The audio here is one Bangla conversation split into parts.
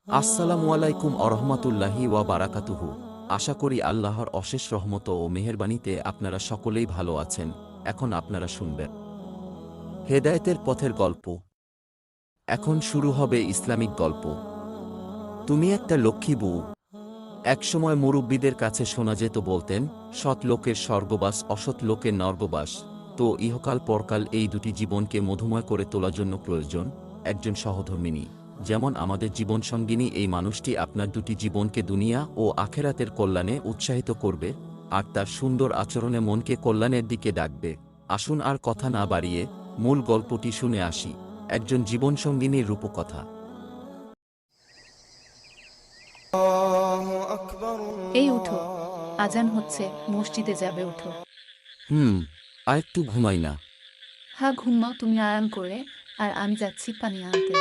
আসসালামু আলাইকুম আরহামাতুল্লাহি ওয়া বারাকাতুহু। আশা করি আল্লাহর অশেষ রহমত ও মেহেরবানিতে আপনারা সকলেই ভালো আছেন। এখন আপনারা শুনবেন হেদায়েতের পথের গল্প। এখন শুরু হবে ইসলামিক গল্প। তুমি একটা লক্ষ্মী বউ। একসময় মুরব্বীদের কাছে শোনা যেত বলতেন, সৎ লোকের স্বর্গবাস, অসৎ লোকের নর্গবাস। তো ইহকাল পরকাল এই দুটি জীবনকে মধুময় করে তোলার জন্য প্রয়োজন একজন সহধর্মিণী। যেমন আমাদের জীবনসঙ্গিনী, এই মানুষটি আপনার দুটি জীবনকে দুনিয়া ও আখেরাতের কল্যাণে উৎসাহিত করবে আর তার সুন্দর আচরণে মনকে কল্যাণের দিকে ডাকবে। আসুন আর কথা না বাড়িয়ে মূল গল্পটি শুনে আসি, একজন জীবনসঙ্গিনীর রূপকথা। এই উঠো, আজান হচ্ছে, মসজিদে যাবে, উঠো। আর একটু ঘুমাই না। হ্যাঁ ঘুমাও, তুমি আরাম করে। আর আমি যাচ্ছি পানি আনতে,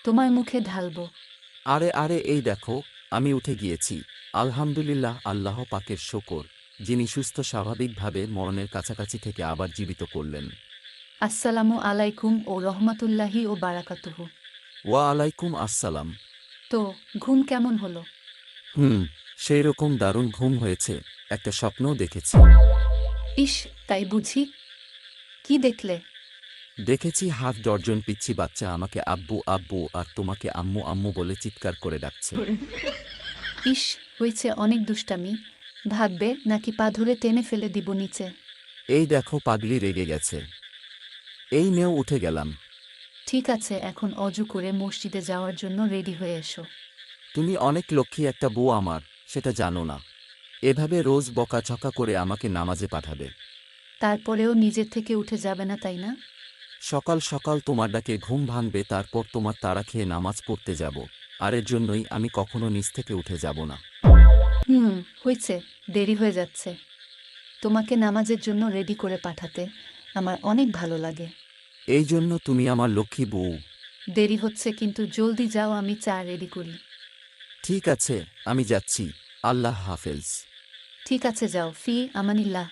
তোমার মুখে ঢালবো। আরে আরে, এই দেখো, আমি উঠে গিয়েছি। আলহামদুলিল্লাহ, আল্লাহ পাকের শকর, যিনি সুস্থ স্বাভাবিকভাবে মরণের কাছাকাছি থেকে আবার জীবিত করলেন। আসসালামু আলাইকুম ও রহমাতুল্লাহি ও বারাকাতুহু। ওয়া আলাইকুম আসসালাম। তো ঘুম কেমন হলো? সেই রকম দারুণ ঘুম হয়েছে, একটা স্বপ্নও দেখেছি। ইস, তাই বুঝি? কি দেখলে? দেখেছি হাফ ডর্জন পিচ্চি বাচ্চা আমাকে আব্বু আব্বু আর তোমাকে আম্মু আম্মু বলে চিৎকার করে ডাকছে। ইস, হয়েছে অনেক দুষ্টামি। ভাগবে নাকি পা ধরে টেনে ফেলে দিব নিচে? এই দেখো, পাগলি রেগে গেছে। এই নেও, উঠে গেলাম। ঠিক আছে, এখন অজু করে মসজিদে যাওয়ার জন্য রেডি হয়ে এসো। তুমি অনেক লক্ষ্মী একটা বউ আমার, সেটা জানো না? এভাবে রোজ বকাঝকা করে আমাকে নামাজে পাঠাবে? তারপরেও নিজের থেকে উঠে যাবে না, তাই না? সকাল সকাল তোমার ডাকে ঘুম ভাঙবে, তারপর তোমার তাড়া খেয়ে নামাজ পড়তে যাব। আর এর জন্যই আমি কখনো নিচ থেকে উঠে যাব না। হয়েছে, দেরি হয়ে যাচ্ছে। তোমাকে নামাজের জন্য রেডি করে পাঠাতে আমার অনেক ভালো লাগে। এই জন্য তুমি আমার লক্ষ্মী বউ। দেরি হচ্ছে কিন্তু জলদি যাও, আমি চা রেডি করি। ঠিক আছে, আমি যাচ্ছি। আল্লাহ হাফেজ। ঠিক আছে, যাও, ফি আমানিল্লাহ।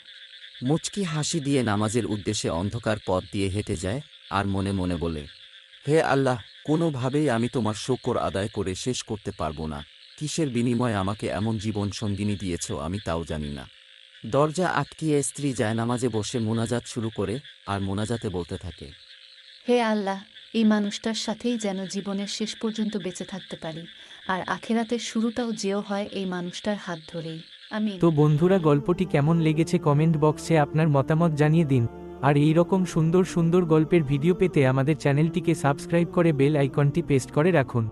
মুচকি হাসি দিয়ে নামাজের উদ্দেশ্যে অন্ধকার পথ দিয়ে হেঁটে যায় আর মনে মনে বলে, হে আল্লাহ, কোনোভাবেই আমি তোমার শকর আদায় করে শেষ করতে পারবো না। কিসের বিনিময়ে আমাকে এমন জীবন সঙ্গিনী দিয়েছ আমি তাও জানি না। দরজা আটকিয়ে স্ত্রী জায়নামাজে বসে মোনাজাত শুরু করে আর মোনাজাতে বলতে থাকে, হে আল্লাহ, এই মানুষটার সাথেই যেন জীবনের শেষ পর্যন্ত বেঁচে থাকতে পারি, আর আখেরাতের শুরুটাও যেও হয় এই মানুষটার হাত ধরেই। আমিন। তো বন্ধুরা, গল্পটি কেমন লেগেছে কমেন্ট বক্সে আপনার মতামত জানিয়ে দিন। আর এই রকম সুন্দর সুন্দর গল্পের ভিডিও পেতে আমাদের চ্যানেলটিকে সাবস্ক্রাইব করে বেল আইকনটি প্রেস করে রাখুন।